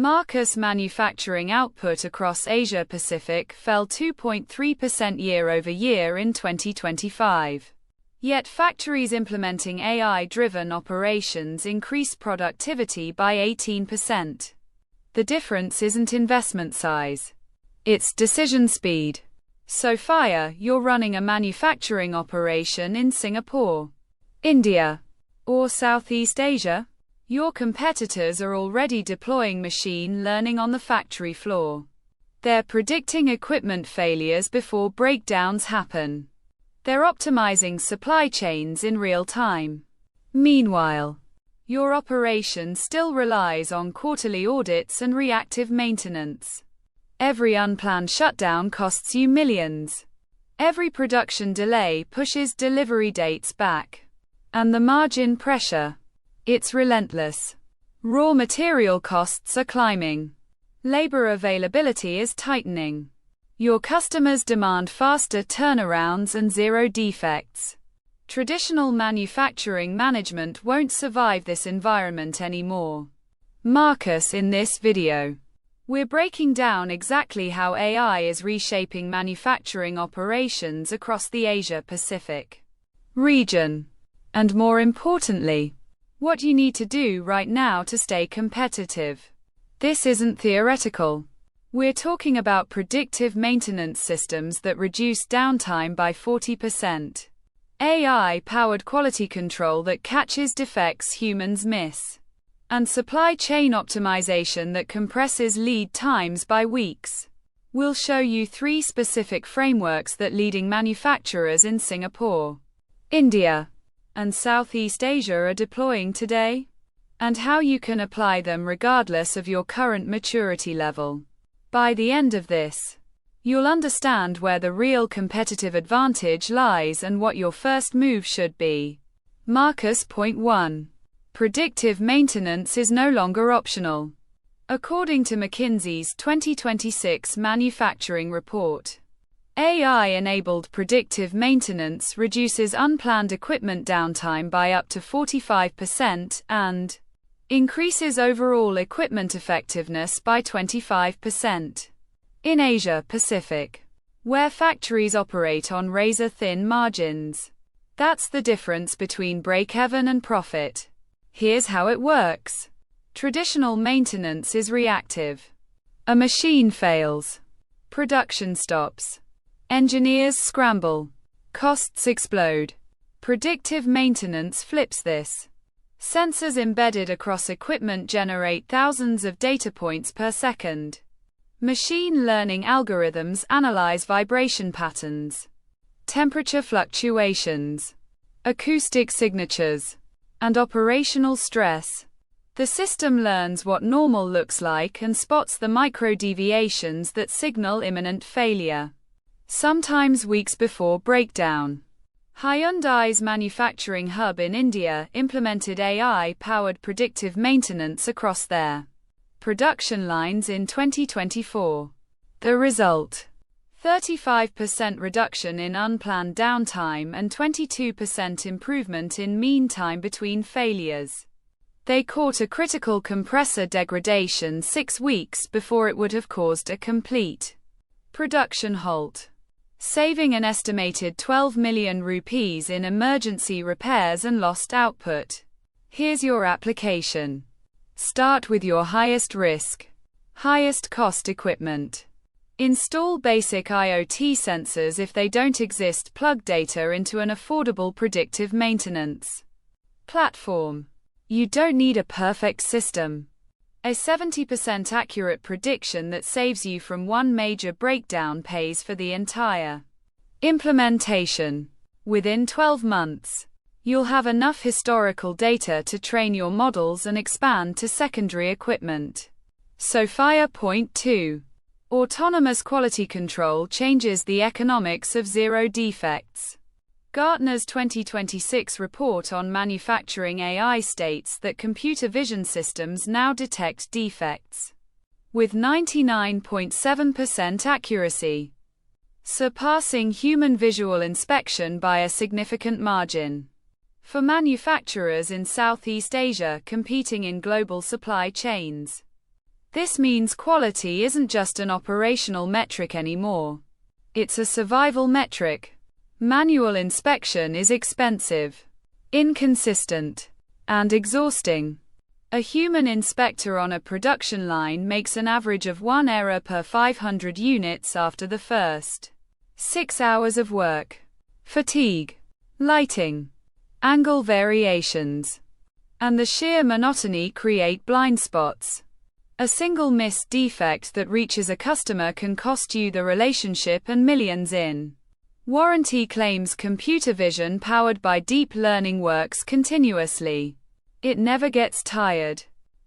Marcus manufacturing output across Asia-Pacific fell 2.3% year-over-year in 2025. Yet factories implementing AI-driven operations increased productivity by 18%. The difference isn't investment size. It's decision speed. Sophia, you're running a manufacturing operation in Singapore, India, or Southeast Asia? Your competitors are already deploying machine learning on the factory floor. They're predicting equipment failures before breakdowns happen. They're optimizing supply chains in real time. Meanwhile, your operation still relies on quarterly audits and reactive maintenance. Every unplanned shutdown costs you millions. Every production delay pushes delivery dates back. And the margin pressure, it's relentless. Raw material costs are climbing. Labor availability is tightening. Your customers demand faster turnarounds and zero defects. Traditional manufacturing management won't survive this environment anymore. Marcus, in this video, we're breaking down exactly how AI is reshaping manufacturing operations across the Asia-Pacific region. And more importantly, what you need to do right now to stay competitive. This isn't theoretical. We're talking about predictive maintenance systems that reduce downtime by 40%. AI-powered quality control that catches defects humans miss. And supply chain optimization that compresses lead times by weeks. We'll show you 3 specific frameworks that leading manufacturers in Singapore, India, and Southeast Asia are deploying today, and how you can apply them regardless of your current maturity level. By the end of this, you'll understand where the real competitive advantage lies and what your first move should be. Marcus. Point 1. Predictive maintenance is no longer optional. According to McKinsey's 2026 manufacturing report, AI-enabled predictive maintenance reduces unplanned equipment downtime by up to 45% and increases overall equipment effectiveness by 25%. In Asia-Pacific, where factories operate on razor-thin margins, that's the difference between break-even and profit. Here's how it works. Traditional maintenance is reactive. A machine fails. Production stops. Engineers scramble. Costs explode. Predictive maintenance flips this. Sensors embedded across equipment generate thousands of data points per second. Machine learning algorithms analyze vibration patterns, temperature fluctuations, acoustic signatures, and operational stress. The system learns what normal looks like and spots the micro deviations that signal imminent failure, sometimes weeks before breakdown. Hyundai's manufacturing hub in India implemented AI-powered predictive maintenance across their production lines in 2024. The result: 35% reduction in unplanned downtime and 22% improvement in mean time between failures. They caught a critical compressor degradation 6 weeks before it would have caused a complete production halt, saving an estimated 12 million rupees in emergency repairs and lost output. Here's your application. Start with your highest risk, highest cost equipment. Install basic IoT sensors. If they don't exist, plug data into an affordable predictive maintenance platform. You don't need a perfect system. A 70% accurate prediction that saves you from one major breakdown pays for the entire implementation. Within 12 months, you'll have enough historical data to train your models and expand to secondary equipment. Sophia. Point 2. Autonomous quality control changes the economics of zero defects. Gartner's 2026 report on manufacturing AI states that computer vision systems now detect defects with 99.7% accuracy, surpassing human visual inspection by a significant margin. For manufacturers in Southeast Asia competing in global supply chains, This means quality isn't just an operational metric anymore. It's a survival metric. Manual inspection is expensive, inconsistent, and exhausting. A human inspector on a production line makes an average of 1 error per 500 units after the first 6 hours of work. Fatigue, lighting, angle variations, and the sheer monotony create blind spots. A single missed defect that reaches a customer can cost you the relationship and millions in warranty claims. Computer vision powered by deep learning works continuously. It never gets tired.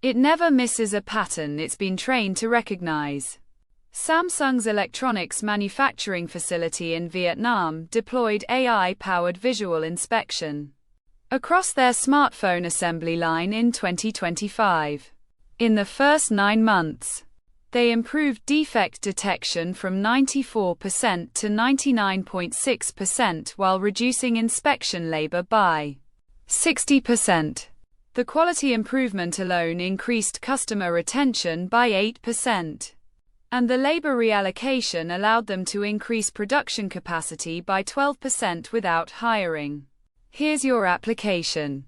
It never misses a pattern it's been trained to recognize. Samsung's electronics manufacturing facility in Vietnam deployed AI-powered visual inspection across their smartphone assembly line in 2025. In the first 9 months, they improved defect detection from 94% to 99.6% while reducing inspection labor by 60%. The quality improvement alone increased customer retention by 8%. And the labor reallocation allowed them to increase production capacity by 12% without hiring. Here's your application.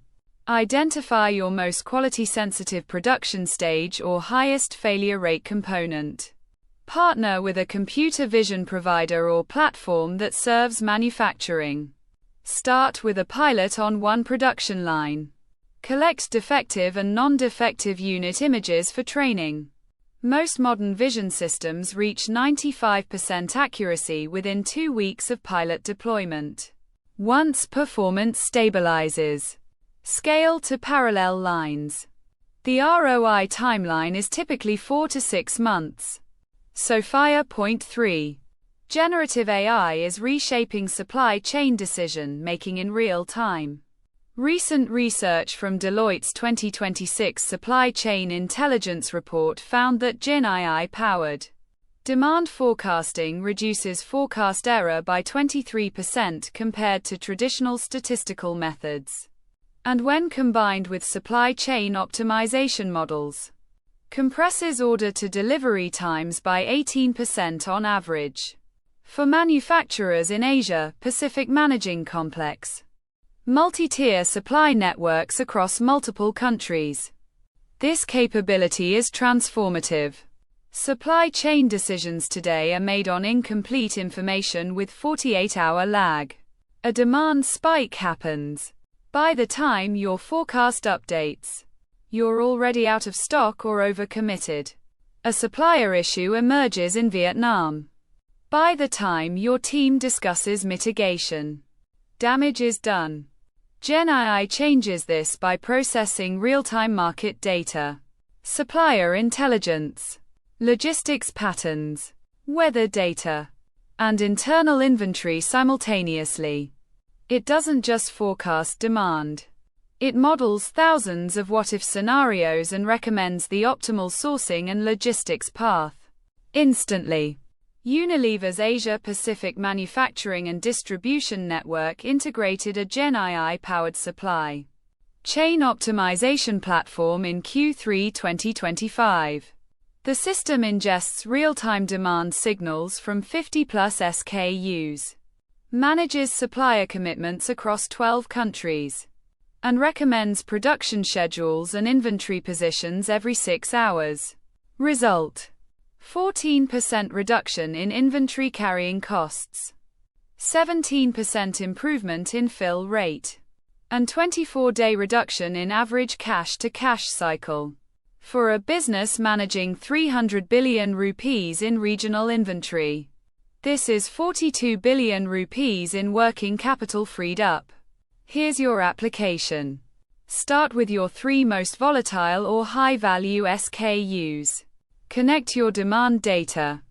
Identify your most quality-sensitive production stage or highest failure rate component. Partner with a computer vision provider or platform that serves manufacturing. Start with a pilot on one production line. Collect defective and non-defective unit images for training. Most modern vision systems reach 95% accuracy within 2 weeks of pilot deployment. Once performance stabilizes, scale to parallel lines. The ROI timeline is typically 4 to 6 months. Sophia Point 3. Generative AI is reshaping supply chain decision-making in real time. Recent research from Deloitte's 2026 Supply Chain Intelligence Report found that Gen AI-powered demand forecasting reduces forecast error by 23% compared to traditional statistical methods. And when combined with supply chain optimization models, compresses order-to-delivery times by 18% on average. For manufacturers in Asia Pacific managing complex multi-tier supply networks across multiple countries, this capability is transformative. Supply chain decisions today are made on incomplete information with 48-hour lag. A demand spike happens. By the time your forecast updates, you're already out of stock or overcommitted. A supplier issue emerges in Vietnam. By the time your team discusses mitigation, damage is done. Gen AI changes this by processing real-time market data, supplier intelligence, logistics patterns, weather data, and internal inventory simultaneously. It doesn't just forecast demand. It models thousands of what-if scenarios and recommends the optimal sourcing and logistics path instantly. Unilever's Asia-Pacific Manufacturing and Distribution Network integrated a Gen AI-powered supply chain optimization platform in Q3 2025. The system ingests real-time demand signals from 50-plus SKUs, manages supplier commitments across 12 countries, and recommends production schedules and inventory positions every 6 hours. Result: 14% reduction in inventory carrying costs, 17% improvement in fill rate, and 24-day reduction in average cash-to-cash cycle. For a business managing 300 billion rupees in regional inventory, this is 42 billion rupees in working capital freed up. Here's your application. Start with your 3 most volatile or high-value SKUs. Connect your demand data,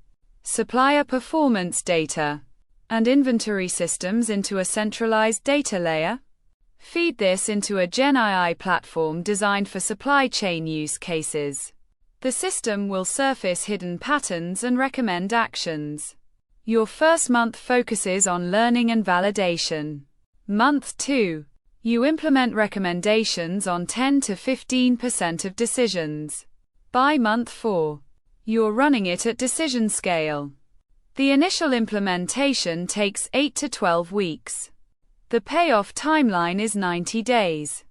supplier performance data, and inventory systems into a centralized data layer. Feed this into a Gen AI platform designed for supply chain use cases. The system will surface hidden patterns and recommend actions. Your first month focuses on learning and validation. Month 2, you implement recommendations on 10 to 15% of decisions. By month 4, you're running it at decision scale. The initial implementation takes 8 to 12 weeks. The payoff timeline is 90 days.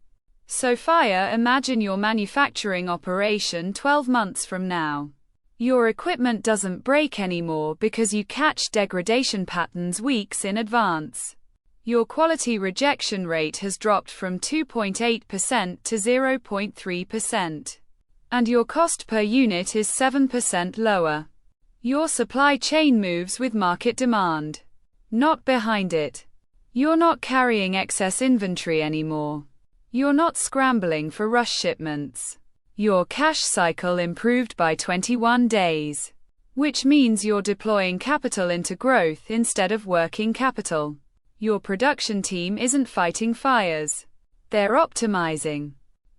So imagine your manufacturing operation 12 months from now. Your equipment doesn't break anymore because you catch degradation patterns weeks in advance. Your quality rejection rate has dropped from 2.8% to 0.3%. And your cost per unit is 7% lower. Your supply chain moves with market demand, not behind it. You're not carrying excess inventory anymore. You're not scrambling for rush shipments. Your cash cycle improved by 21 days, which means you're deploying capital into growth instead of working capital. Your production team isn't fighting fires. They're optimizing.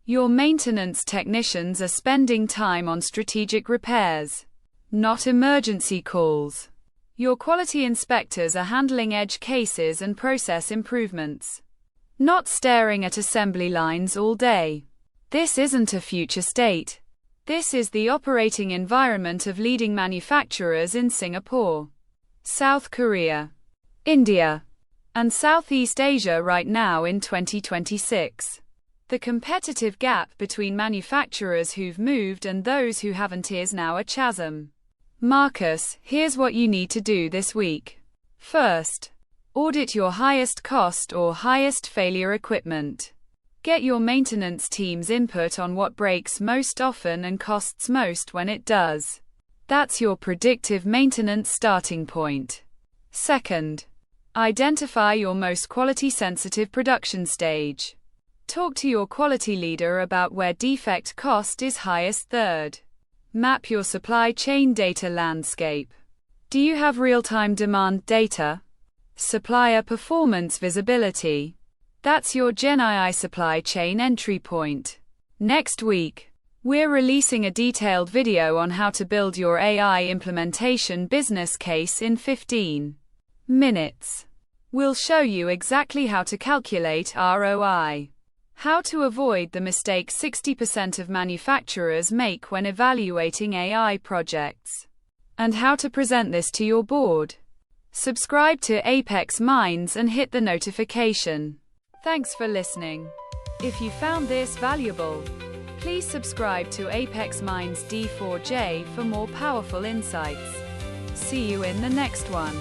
Your maintenance technicians are spending time on strategic repairs, not emergency calls. Your quality inspectors are handling edge cases and process improvements, not staring at assembly lines all day. This isn't a future state. This is the operating environment of leading manufacturers in Singapore, South Korea, India, and Southeast Asia right now in 2026. The competitive gap between manufacturers who've moved and those who haven't is now a chasm. Marcus, here's what you need to do this week. First, audit your highest cost or highest failure equipment. Get your maintenance team's input on what breaks most often and costs most when it does. That's your predictive maintenance starting point. Second, identify your most quality-sensitive production stage. Talk to your quality leader about where defect cost is highest. Third, map your supply chain data landscape. Do you have real-time demand data? Supplier performance visibility. That's your GenAI supply chain entry point. Next week, we're releasing a detailed video on how to build your AI implementation business case in 15 minutes. We'll show you exactly how to calculate ROI, how to avoid the mistake 60% of manufacturers make when evaluating AI projects, and how to present this to your board. Subscribe to Apex Minds and hit the notification. Thanks for listening. If you found this valuable, please subscribe to Apex Minds D4J for more powerful insights. See you in the next one.